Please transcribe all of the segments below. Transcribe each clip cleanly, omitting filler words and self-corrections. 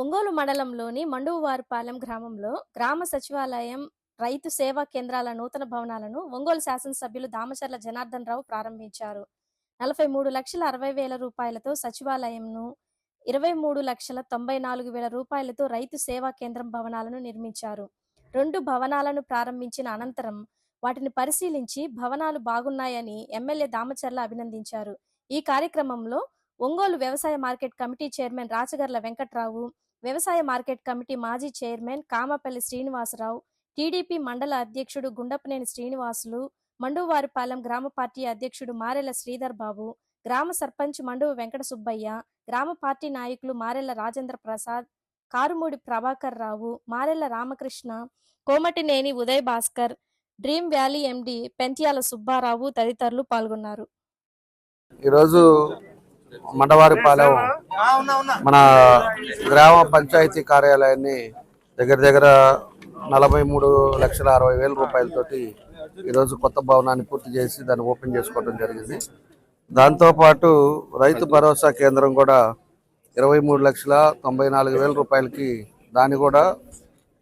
ఒంగోలు మండలంలోని మండువారిపాలెం గ్రామంలో గ్రామ సచివాలయం, రైతు సేవా కేంద్రాల నూతన భవనాలను ఒంగోలు శాసనసభ్యులు దామచర్ల జనార్దన్ రావు ప్రారంభించారు. 43,60,000 రూపాయలతో సచివాలయంను, 23,94,000 రూపాయలతో రైతు సేవా కేంద్రం భవనాలను నిర్మించారు. 2 భవనాలను ప్రారంభించిన అనంతరం వాటిని పరిశీలించి భవనాలు బాగున్నాయని ఎమ్మెల్యే దామచర్ల అభినందించారు. ఈ కార్యక్రమంలో ఒంగోలు వ్యవసాయ market committee chairman Rachagarla Venkatrao, వ్యవసాయ మార్కెట్ కమిటీ మాజీ చైర్మన్ కామపల్లి శ్రీనివాసరావు, టీడీపీ మండల అధ్యక్షుడు గుండపనేని శ్రీనివాసులు, మండువారిపాలెం గ్రామ పార్టీ అధ్యక్షుడు మారెళ్ల శ్రీధర్ బాబు, గ్రామ సర్పంచ్ మండువ వెంకట సుబ్బయ్య, గ్రామ పార్టీ నాయకులు మారెళ్ల రాజేంద్ర ప్రసాద్, కారుమూడి ప్రభాకర్ రావు, మారెళ్ల రామకృష్ణ, కోమటినేని ఉదయ్ భాస్కర్, డ్రీమ్ వ్యాలీ ఎండి పెంత్యాల సుబ్బారావు తదితరులు పాల్గొన్నారు. ఈరోజు మండవారిపాలెం మన గ్రామ పంచాయతీ కార్యాలయాన్ని దగ్గర 43,60,000 రూపాయలతోటి ఈరోజు కొత్త భవనాన్ని పూర్తి చేసి దాన్ని ఓపెన్ చేసుకోవడం జరిగింది. దాంతోపాటు రైతు భరోసా కేంద్రం కూడా 23,94,000 రూపాయలకి దాన్ని కూడా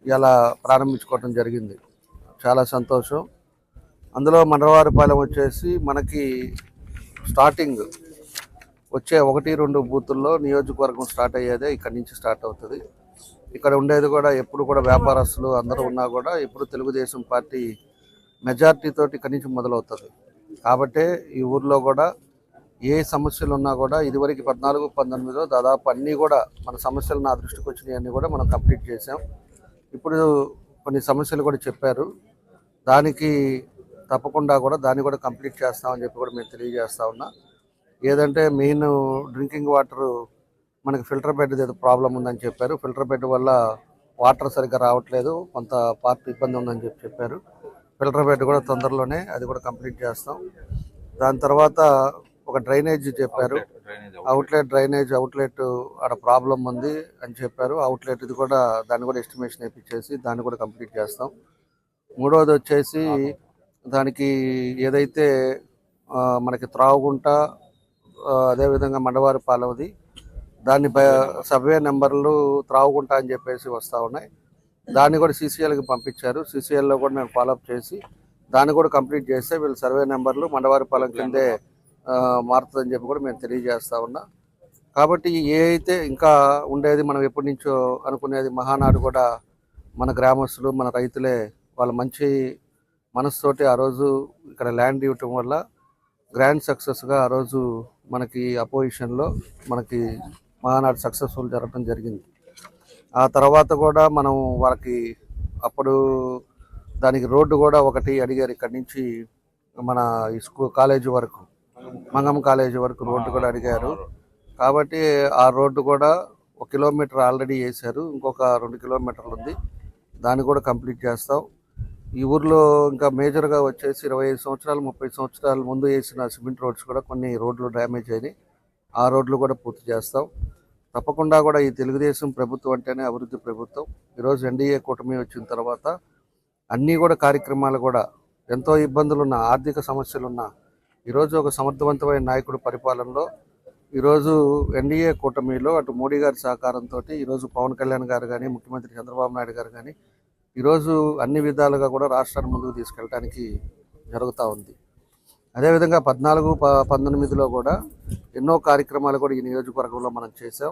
ఇలా ప్రారంభించుకోవడం జరిగింది. చాలా సంతోషం. అందులో మండవారిపాలెం వచ్చేసి మనకి స్టార్టింగ్ వచ్చే 1-2 బూతుల్లో నియోజకవర్గం స్టార్ట్ అయ్యేదే ఇక్కడి నుంచి స్టార్ట్ అవుతుంది. ఇక్కడ ఉండేది కూడా ఎప్పుడు కూడా వ్యాపారస్తులు అందరూ ఉన్నా కూడా ఎప్పుడు తెలుగుదేశం పార్టీ మెజార్టీ తోటి ఇక్కడి నుంచి మొదలవుతుంది. కాబట్టి ఈ ఊర్లో కూడా ఏ సమస్యలు ఉన్నా కూడా ఇదివరకు 14-19లో దాదాపు అన్నీ కూడా మన సమస్యలు నా దృష్టికి వచ్చినాయి అన్నీ కూడా మనం కంప్లీట్ చేసాం. ఇప్పుడు కొన్ని సమస్యలు కూడా చెప్పారు, దానికి తప్పకుండా కూడా దాన్ని కూడా కంప్లీట్ చేస్తామని చెప్పి కూడా మేము తెలియజేస్తా ఉన్నా. ఏదంటే మెయిన్ డ్రింకింగ్ వాటర్ మనకి ఫిల్టర్ బెడ్ ఏదో ప్రాబ్లం ఉందని చెప్పారు. ఫిల్టర్ బెడ్ వల్ల వాటర్ సరిగ్గా రావట్లేదు, కొంత పార్ట్ ఇబ్బంది ఉందని చెప్పారు. ఫిల్టర్ బెడ్ కూడా తొందరలోనే అది కూడా కంప్లీట్ చేస్తాం. దాని తర్వాత ఒక డ్రైనేజ్ చెప్పారు, డ్రైనేజ్ అవుట్లెట్ ఆడ ప్రాబ్లం ఉంది అని చెప్పారు. అవుట్లెట్ ఇది కూడా దాన్ని కూడా ఎస్టిమేషన్ వేయించేసి దాన్ని కూడా కంప్లీట్ చేస్తాం. మూడవది వచ్చేసి దానికి ఏదైతే మనకి త్రావుగుంట అదేవిధంగా మండవారిపాలెంది దాన్ని సర్వే నెంబర్లు త్రావుగుంట అని చెప్పేసి వస్తూ ఉన్నాయి. దాన్ని కూడా సీసీఎల్కి పంపించారు. సీసీఎల్లో కూడా మేము ఫాలోఅప్ చేసి దాన్ని కూడా కంప్లీట్ చేస్తే వీళ్ళు సర్వే నెంబర్లు మండవారిపాలెం కిందే మారుతుందని చెప్పి కూడా మేము తెలియజేస్తా ఉన్నా. కాబట్టి ఏ అయితే ఇంకా ఉండేది మనం ఎప్పటి నుంచో అనుకునేది మహానాడు కూడా మన గ్రామస్తులు మన రైతులే వాళ్ళ మంచి మనసుతోటి ఆ రోజు ఇక్కడ ల్యాండ్ ఇవ్వటం వల్ల గ్రాండ్ సక్సెస్గా ఆ రోజు మనకి అపోజిషన్లో మనకి మహానాడు సక్సెస్ఫుల్ జరగడం జరిగింది. ఆ తర్వాత కూడా మనం వాళ్ళకి అప్పుడు దానికి రోడ్డు కూడా ఒకటి అడిగారు, ఇక్కడి నుంచి మన ఈ కాలేజీ వరకు మంగమ్మ కాలేజీ వరకు రోడ్డు కూడా అడిగారు. కాబట్టి ఆ రోడ్డు కూడా 1 కిలోమీటర్ ఆల్రెడీ వేశారు, ఇంకొక 2 కిలోమీటర్లు ఉంది, దాన్ని కూడా కంప్లీట్ చేస్తాం. ఈ ఊర్లో ఇంకా మేజర్గా వచ్చేసి 25 సంవత్సరాలు 30 సంవత్సరాల ముందు వేసిన సిమెంట్ రోడ్స్ కూడా కొన్ని రోడ్లు డ్యామేజ్ అయినాయి, ఆ రోడ్లు కూడా పూర్తి చేస్తాం. తప్పకుండా కూడా ఈ తెలుగుదేశం ప్రభుత్వం అంటేనే అభివృద్ధి ప్రభుత్వం. ఈరోజు ఎన్డీఏ కూటమి వచ్చిన తర్వాత అన్నీ కూడా కార్యక్రమాలు కూడా ఎంతో ఇబ్బందులున్నా ఆర్థిక సమస్యలున్నా ఈరోజు ఒక సమర్థవంతమైన నాయకుడు పరిపాలనలో ఈరోజు ఎన్డీఏ కూటమిలో అటు మోడీ గారి సహకారంతో ఈరోజు పవన్ కళ్యాణ్ గారు కానీ ముఖ్యమంత్రి చంద్రబాబు నాయుడు గారు కానీ ఈరోజు అన్ని విధాలుగా కూడా రాష్ట్రాన్ని ముందుకు తీసుకెళ్ళడానికి జరుగుతూ ఉంది. అదేవిధంగా 14-19లో కూడా ఎన్నో కార్యక్రమాలు కూడా ఈ నియోజకవర్గంలో మనం చేసాం.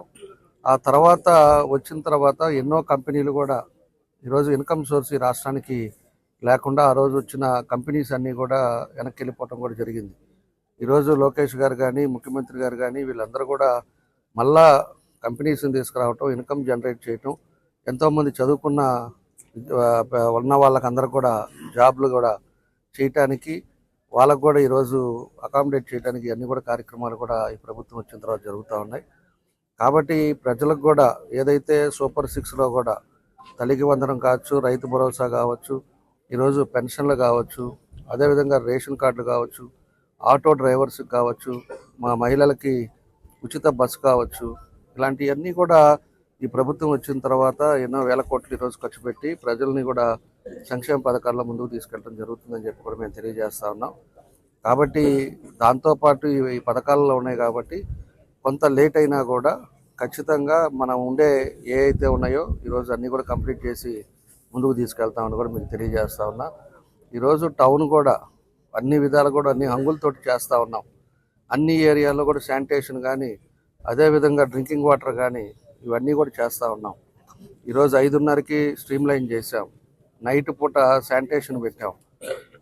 ఆ తర్వాత వచ్చిన తర్వాత ఎన్నో కంపెనీలు కూడా ఈరోజు ఇన్కమ్ సోర్స్ ఈ రాష్ట్రానికి లేకుండా ఆ రోజు వచ్చిన కంపెనీస్ అన్నీ కూడా వెనక్కి వెళ్ళిపోవటం కూడా జరిగింది. ఈరోజు లోకేష్ గారు కానీ ముఖ్యమంత్రి గారు కానీ వీళ్ళందరూ కూడా మళ్ళా కంపెనీస్ని తీసుకురావటం, ఇన్కమ్ జనరేట్ చేయటం, ఎంతోమంది చదువుకున్న ఉన్న వాళ్ళకందరూ కూడా జాబ్లు కూడా చేయటానికి వాళ్ళకు కూడా ఈరోజు అకామిడేట్ చేయడానికి అన్ని కూడా కార్యక్రమాలు కూడా ఈ ప్రభుత్వం వచ్చిన తర్వాత జరుగుతూ ఉన్నాయి. కాబట్టి ప్రజలకు కూడా ఏదైతే సూపర్ 6లో కూడా తల్లికి వందనం కావచ్చు, రైతు భరోసా కావచ్చు, ఈరోజు పెన్షన్లు కావచ్చు, అదేవిధంగా రేషన్ కార్డులు కావచ్చు, ఆటో డ్రైవర్స్కి కావచ్చు, మా మహిళలకి ఉచిత బస్సు కావచ్చు, ఇలాంటివన్నీ కూడా ఈ ప్రభుత్వం వచ్చిన తర్వాత ఎన్నో వేల కోట్లు ఈరోజు ఖర్చు పెట్టి ప్రజల్ని కూడా సంక్షేమ పథకాల్లో ముందుకు తీసుకెళ్ళడం జరుగుతుందని చెప్పి కూడా మేము తెలియజేస్తా ఉన్నాం. కాబట్టి దాంతోపాటు ఈ పథకాలలో ఉన్నాయి కాబట్టి కొంత లేట్ అయినా కూడా ఖచ్చితంగా మనం ఉండే ఏ అయితే ఉన్నాయో ఈరోజు అన్నీ కూడా కంప్లీట్ చేసి ముందుకు తీసుకెళ్తామని కూడా మీకు తెలియజేస్తా ఉన్నా. ఈరోజు టౌన్ కూడా అన్ని విధాలు కూడా అన్ని హంగులతోటి చేస్తూ ఉన్నాం. అన్ని ఏరియాల్లో కూడా శానిటేషన్ కానీ, అదేవిధంగా డ్రింకింగ్ వాటర్ కానీ ఇవన్నీ కూడా చేస్తూ ఉన్నాం. ఈరోజు 5:30కి స్ట్రీమ్ లైన్ చేసాం. నైట్ పూట శానిటేషన్ పెట్టాం.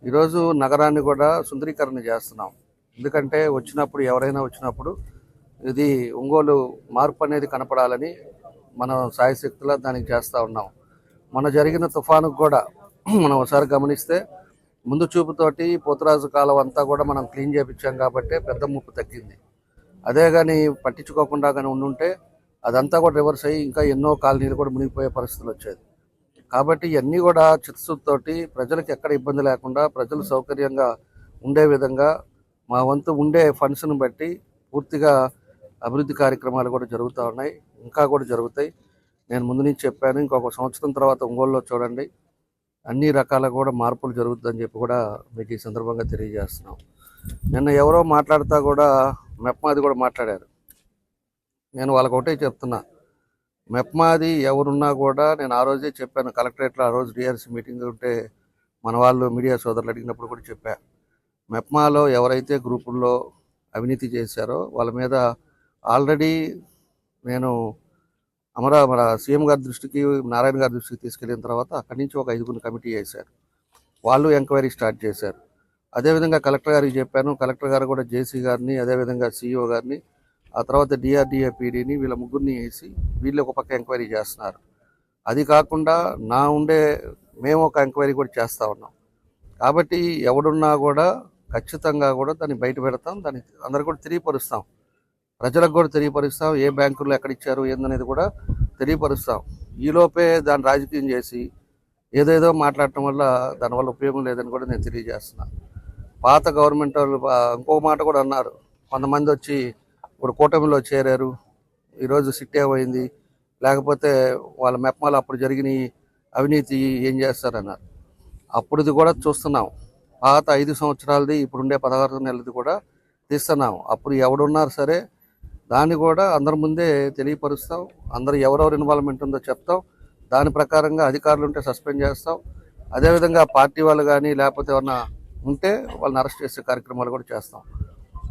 ఈరోజు నగరాన్ని కూడా సుందరీకరణ చేస్తున్నాం. ఎందుకంటే ఎవరైనా వచ్చినప్పుడు ఇది ఒంగోలు మార్పు అనేది కనపడాలని మనం సాయశక్తులా దానికి చేస్తూ ఉన్నాం. మన జరిగిన తుఫానుకు కూడా మనం ఒకసారి గమనిస్తే ముందు చూపుతోటి పోతురాజు కాలం అంతా కూడా మనం క్లీన్ చేయించాం కాబట్టి పెద్ద ముప్పు తగ్గింది. అదే కానీ పట్టించుకోకుండా కానీ ఉండుంటే అదంతా కూడా రివర్స్ అయ్యి ఇంకా ఎన్నో కాలనీలు కూడా మునిగిపోయే పరిస్థితులు వచ్చేది. కాబట్టి ఇవన్నీ కూడా చిత్తశుద్ధితోటి ప్రజలకు ఎక్కడ ఇబ్బంది లేకుండా ప్రజలు సౌకర్యంగా ఉండే విధంగా మా వంతు ఉండే ఫండ్స్ను బట్టి పూర్తిగా అభివృద్ధి కార్యక్రమాలు కూడా జరుగుతూ ఉన్నాయి, ఇంకా కూడా జరుగుతాయి. నేను ముందు నుంచి చెప్పాను, ఇంకొక సంవత్సరం తర్వాత ఒంగోలులో చూడండి అన్ని రకాల కూడా మార్పులు జరుగుతుందని చెప్పి కూడా మీకు ఈ సందర్భంగా తెలియజేస్తున్నాం. నిన్న ఎవరో మాట్లాడుతూ కూడా మెప్మాది కూడా మాట్లాడారు. నేను వాళ్ళకి ఒకటే చెప్తున్నా, మెప్మాది ఎవరున్నా కూడా నేను ఆ రోజే చెప్పాను. కలెక్టరేట్లో ఆ రోజు డిఆర్సీ మీటింగ్ ఉంటే మన వాళ్ళు మీడియా సోదరులు అడిగినప్పుడు కూడా చెప్పా, మెప్మాలో ఎవరైతే గ్రూపుల్లో అవినీతి చేశారో వాళ్ళ మీద ఆల్రెడీ నేను మన సీఎం గారి దృష్టికి, నారాయణ గారి దృష్టికి తీసుకెళ్ళిన తర్వాత అక్కడి నుంచి ఒక 5 కమిటీ వేశారు. వాళ్ళు ఎంక్వైరీ స్టార్ట్ చేశారు. అదేవిధంగా కలెక్టర్ గారికి చెప్పాను. కలెక్టర్ గారు కూడా జేసీ గారిని, అదేవిధంగా సిఇఓ గారిని, ఆ తర్వాత డిఆర్డిఏ పీడీని, వీళ్ళ ముగ్గురిని వేసి వీళ్ళు ఒక పక్క ఎంక్వైరీ చేస్తున్నారు. అది కాకుండా మేము ఒక ఎంక్వైరీ కూడా చేస్తూ ఉన్నాం. కాబట్టి ఎవడున్నా కూడా ఖచ్చితంగా కూడా దాన్ని బయట పెడతాం, దాన్ని అందరు కూడా తెలియపరుస్తాం, ప్రజలకు కూడా తెలియపరుస్తాం. ఏ బ్యాంకుల్లో ఎక్కడిచ్చారు ఏందనేది కూడా తెలియపరుస్తాం. ఈలోపే దాన్ని రాజకీయం చేసి ఏదేదో మాట్లాడటం వల్ల దానివల్ల ఉపయోగం లేదని కూడా నేను తెలియజేస్తున్నాను. పాత గవర్నమెంట్ వాళ్ళు ఇంకో మాట కూడా అన్నారు, కొంతమంది వచ్చి ఇప్పుడు కూటమిలో చేరారు, ఈరోజు సిట్ ఏమైంది, లేకపోతే వాళ్ళ మెప్మాలు అప్పుడు జరిగిన అవినీతి ఏం చేస్తారన్నారు. అప్పుడుది కూడా చూస్తున్నాం. పాత 5 సంవత్సరాలది, ఇప్పుడుండే 16 నెలలది కూడా తీస్తున్నాం. అప్పుడు ఎవడున్నారు సరే దాన్ని కూడా అందరి ముందే తెలియపరుస్తాం. అందరూ ఎవరెవరు ఇన్వాల్వ్మెంట్ ఉందో చెప్తాం. దాని ప్రకారంగా అధికారులు ఉంటే సస్పెండ్ చేస్తాం. అదేవిధంగా పార్టీ వాళ్ళు కానీ లేకపోతే ఎవరన్నా ఉంటే వాళ్ళని అరెస్ట్ చేసే కార్యక్రమాలు కూడా చేస్తాం.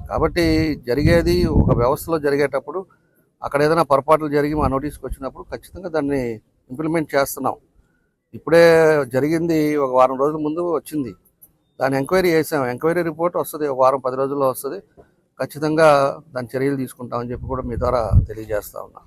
కాబట్టి జరిగేది ఒక వ్యవస్థలో జరిగేటప్పుడు అక్కడ ఏదైనా పొరపాట్లు జరిగి మా నోటీస్కి వచ్చినప్పుడు ఖచ్చితంగా దాన్ని ఇంప్లిమెంట్ చేస్తున్నాం. ఇప్పుడే జరిగింది, ఒక వారం రోజుల ముందు వచ్చింది, దాన్ని ఎంక్వైరీ చేసాం. ఎంక్వైరీ రిపోర్ట్ వస్తుంది, ఒక వారం 10 రోజుల్లో వస్తుంది. ఖచ్చితంగా దాని చర్యలు తీసుకుంటామని చెప్పి కూడా మీ ద్వారా తెలియజేస్తా ఉన్నా.